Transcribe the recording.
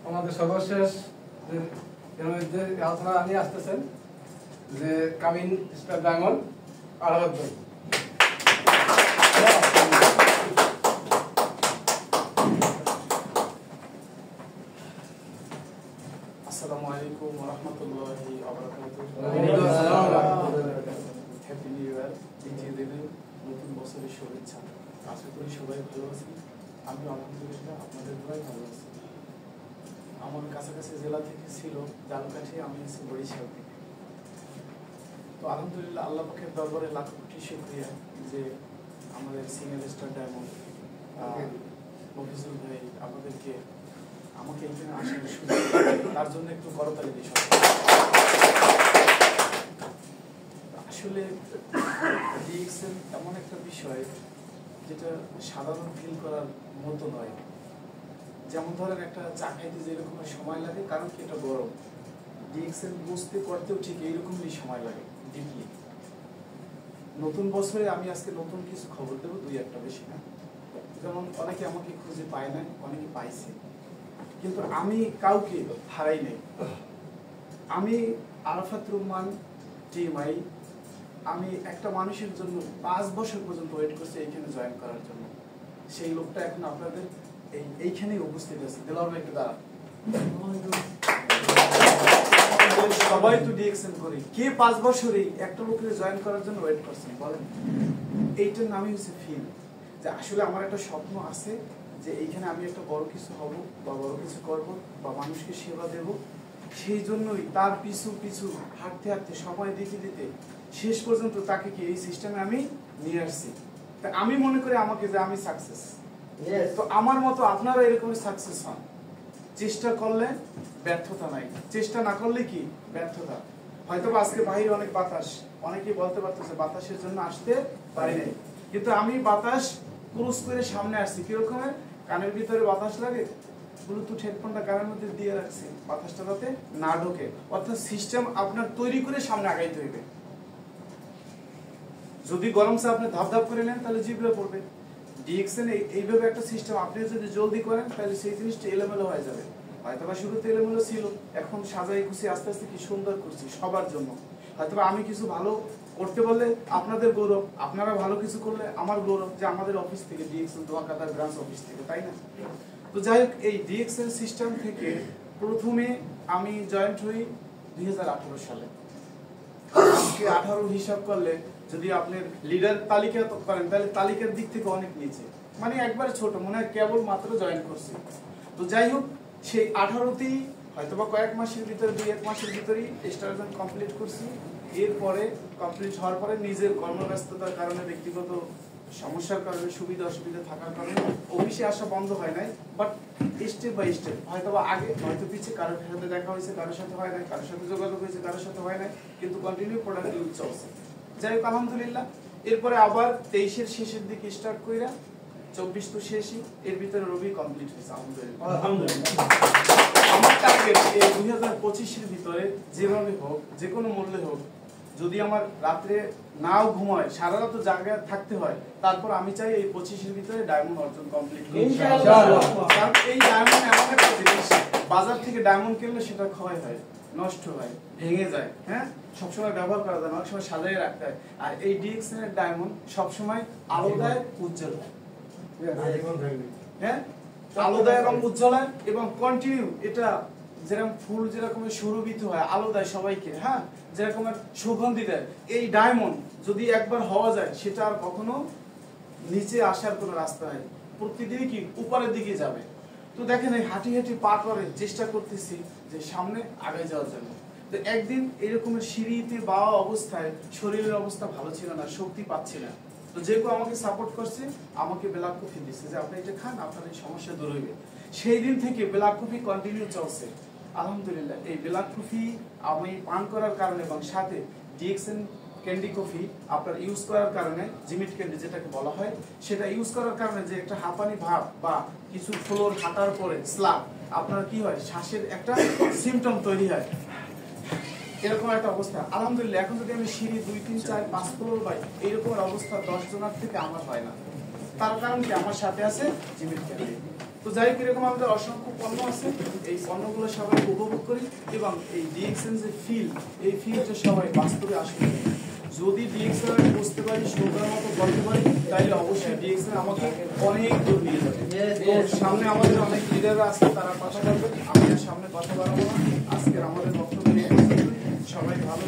আমাদের সর্বশেষ যে আলোচনা নিয়ে আসতেছেন যে কামিন স্টার ডায়মন্ড আরাফাত ভাই। আসসালামু আলাইকুম ওয়া রাহমাতুল্লাহি ওয়া বারাকাতুহু। হ্যাপি নিউ ইয়ার, দ্বিতীয় দিনে নতুন বছরের শুভেচ্ছা। আশা করি সবাই ভালো আছেন। আমি আলহামদুলিল্লাহ আপনাদের সবাই ভালো আছি। আমার কাছাকাছি জেলা থেকে ছিল জালকাঠি, আমি এসেছি বরিশাল থেকে। তো আলহামদুলিল্লাহ আল্লাহ পাকের দরবারে লাখ কোটি শুকরিয়া যে আমাদের সিনিয়র স্টার ডায়মন্ড মফিজুল ভাই আমাকে এখানে আসার সুযোগ, তার জন্য একটু করতালি দিই। আসলে ডিএক্সএল এমন একটা বিষয় যেটা সাধারণ ফিল করার মতো নয়। যেমন ধরেন একটা চা খাইতে যেরকম সময় লাগে, কারণ কি এটা গরম, ডিএক্সএল বুঝতে করতেও ঠিক এইরকমই সময় লাগে ডিপলি। নতুন বছরে আমি আজকে নতুন কিছু খবর দেবো, দুই একটা, বেশি না। যেমন অনেকে আমাকে খুঁজে পায় নাই, অনেকে পাইছে, কিন্তু আমি কাউকে হারাই নাই। আমি আরাফাত রহমান টিএমআই, আমি একটা মানুষের জন্য 5 বছর পর্যন্ত ওয়েট করছি এইখানে জয়েন করার জন্য। সেই লোকটা এখন আপনাদের এইখানেই উপস্থিত আছে। দেলাওয়ার ভাই একটু দাঁড়া। সবাই তো ডিএক্সএল করি, কে 5 বছরে একটা লোকের জয়েন করার জন্য ওয়েট করছেন বলেন? এইটার নামই হচ্ছে ফিল, যে আসলে আমার একটা স্বপ্ন আছে যে এইখানে আমি একটা বড় কিছু হব বা বড় কিছু করব বা মানুষকে সেবা দেব। সেই জন্যই তার পিছু পিছু হাঁটতে হাঁটতে সময় দিতে দিতে শেষ পর্যন্ত তাকে কি এই সিস্টেমে আমি নিয়ে আসছি। তা আমি মনে করি আমাকে যে আমি সাকসেস। তো আমার মতো আপনারা এরকম সাকসেস হন। চেষ্টা করলে ব্যর্থতা নাই, চেষ্টা না করলে কি ব্যর্থতা। হয়তো আজকে বাইরে অনেক বাতাস, অনেকেই বলতে পারতেছে বাতাসের জন্য আসতে পারি নাই, কিন্তু আমি বাতাস ক্রস করে সামনে আসছি। কিরকমের? কানের ভিতরে বাতাস লাগে, ব্লুটুথ হেডফোনটা কানের মধ্যে দিয়ে রাখছি, বাতাসটা যাতে না ঢোকে। অর্থাৎ সিস্টেম আপনার তৈরি করে সামনে আগাইতে হইবে। যদি গরম চা আপনি ধাপ ধাপ করে নেন তাহলে জিভে পড়বে। ডিএক্সএল এইভাবে একটা সিস্টেম আপনি যদি জলদি করেন তাহলে সেই জিনিসটা এলোমেলো হয়ে যাবে। হয়তোবা শুরুতে এলোমেলো ছিল, এখন সাজাই গুছিয়ে আস্তে আস্তে কি সুন্দর করছি সবার জন্য। হয়তোবা আমি কিছু ভালো করতে বললে আপনাদের গৌরব, আপনারা ভালো কিছু করলে আমার গৌরব, যে আমাদের অফিস থেকে ডিএক্সএল দোয়াকাতা ব্রাঞ্চ অফিস থেকে, তাই না? তো যাই হোক, এই ডিএক্সএল সিস্টেম থেকে প্রথমে আমি জয়েন্ট হই 2018 সালে। আজকে 18 হিসাব করলে যদি আপনার লিডার তালিকা করেন তাহলে তালিকার দিক থেকে অনেক নিচে, মানে একবারে ছোট, মনে হয় কেবল মাত্র জয়েন করছি। তো যাই হোক, সেই 18তেই হয়তোবা কয়েক মাসের ভিতরে, 2-1 মাসের ভিতরেই স্টারজন কমপ্লিট করছি। এরপরে কমপ্লিট হওয়ার পরে নিজের কর্মব্যস্ততার কারণে, ব্যক্তিগত সমস্যার কারণে, সুবিধা অসুবিধা থাকার কারণে অফিসে আসা বন্ধ হয় নাই। বাট স্টেপ বাই স্টেপ, হয়তোবা আগে হয়তো পিছিয়ে কারোর সাথে দেখা হয়েছে, কারোর সাথে হয় নাই, কারোর সাথে যোগাযোগ হয়েছে, কারোর সাথে হয় নাই, কিন্তু কন্টিনিউ প্রোডাক্টিভ চলছে। যাই হোক, আলহামদুলিল্লাহ। এরপরে আবার 23-এর শেষের দিকে স্টার্ট কইরা 24 তো শেষই, এর ভিতরে রবি কমপ্লিট হয়েছে আলহামদুলিল্লাহ। আমার টার্গেট এই 2025-এর ভিতরে যেভাবে হোক, যে কোনো মূল্যে হোক, যদি আমার রাত্রে নাও ঘুমায়, সারা রাত জায়গায় থাকতে হয়, তারপর আমি চাই এই 25-এর ভিতরে ডায়মন্ড অর্জন কমপ্লিট করি ইনশাআল্লাহ। কারণ এই ডায়মন্ড এমন একটা জিনিস, বাজার থেকে ডায়মন্ড কিনলে সেটা ক্ষয় হয়, নষ্ট হয়, ভেঙে যায়, হ্যাঁ, সবসময় ব্যবহার করা যায় না, অনেক সময় সাজিয়ে রাখতে হয়। আর এই ডিএক্সএল এর ডায়মন্ড সবসময় আলোদায় উজ্জ্বল হয়, হ্যাঁ, আলোদায় এবং উজ্জ্বল হয় এবং কন্টিনিউ। এটা যেরকম ফুল যেরকম সুরভিত হয় আলোদায় সবাইকে, হ্যাঁ, যেরকম সুগন্ধি দেয়, এই ডায়মন্ড যদি একবার হওয়া যায় সেটা আর কখনো নিচে আসার কোনো রাস্তা নেই, প্রতিদিনই কি উপরের দিকে যাবে। তো দেখেন, এই হাঁটি হাঁটি পা করে চেষ্টা করতেছি যে সামনে আগে যাওয়ার জন্য। তো একদিন এরকমের সিঁড়িতে বাওয়া অবস্থায় শরীরের অবস্থা ভালো ছিল না, শক্তি পাচ্ছি না। তো যে কেউ আমাকে সাপোর্ট করছে, আমাকে ব্ল্যাক কফি দিচ্ছে যে আপনি এটা খান, আপনার এই সমস্যা দূর হইবে। সেই দিন থেকে ব্ল্যাক কফি কন্টিনিউ চলছে আলহামদুলিল্লাহ। এই ব্ল্যাক কফি আমি পান করার কারণে এবং সাথে ডিএক্সএল ক্যান্ডি কফি আপনার ইউজ করার কারণে, জিমিট ক্যান্ডি যেটাকে বলা হয়, সেটা ইউজ করার কারণে যে একটা হাঁপানি ভাব বা কিছু ফ্লোর হাঁটার পরে স্ল্যাব আপনার কি হয়, শ্বাসের একটা সিমটম তৈরি হয়, এরকম একটা অবস্থা। আলহামদুলিল্লাহ এখন যদি আমি সিঁড়ি 2, 3, 4, 5 ফ্লোর পাই, এইরকমের অবস্থা 10 জনের থেকে আমার হয় না। তার কারণ কি, আমার সাথে আছে জিমিট ক্যান্ডি। তো তো যাই হোক, এরকম আমাদের অসংখ্য পণ্য আছে, এই পণ্যগুলো সবাই উপভোগ করি এবং এই ডিএক্সএন যে ফিল, এই ফিলটা সবাই বাস্তবে আসলে যদি ডিএক্সএন আমি বুঝতে পারি, সুন্দর মতো করতে পারি, তাহলে অবশ্যই ডিএক্সএন আমাকে অনেক দূর নিয়ে যাবে। তো সামনে আমাদের অনেক লিডাররা আছে, তারা কথা বলবেন, আমি আর সামনে কথা বাড়াবো না। আজকের আমাদের বক্তব্য সবাই ভালো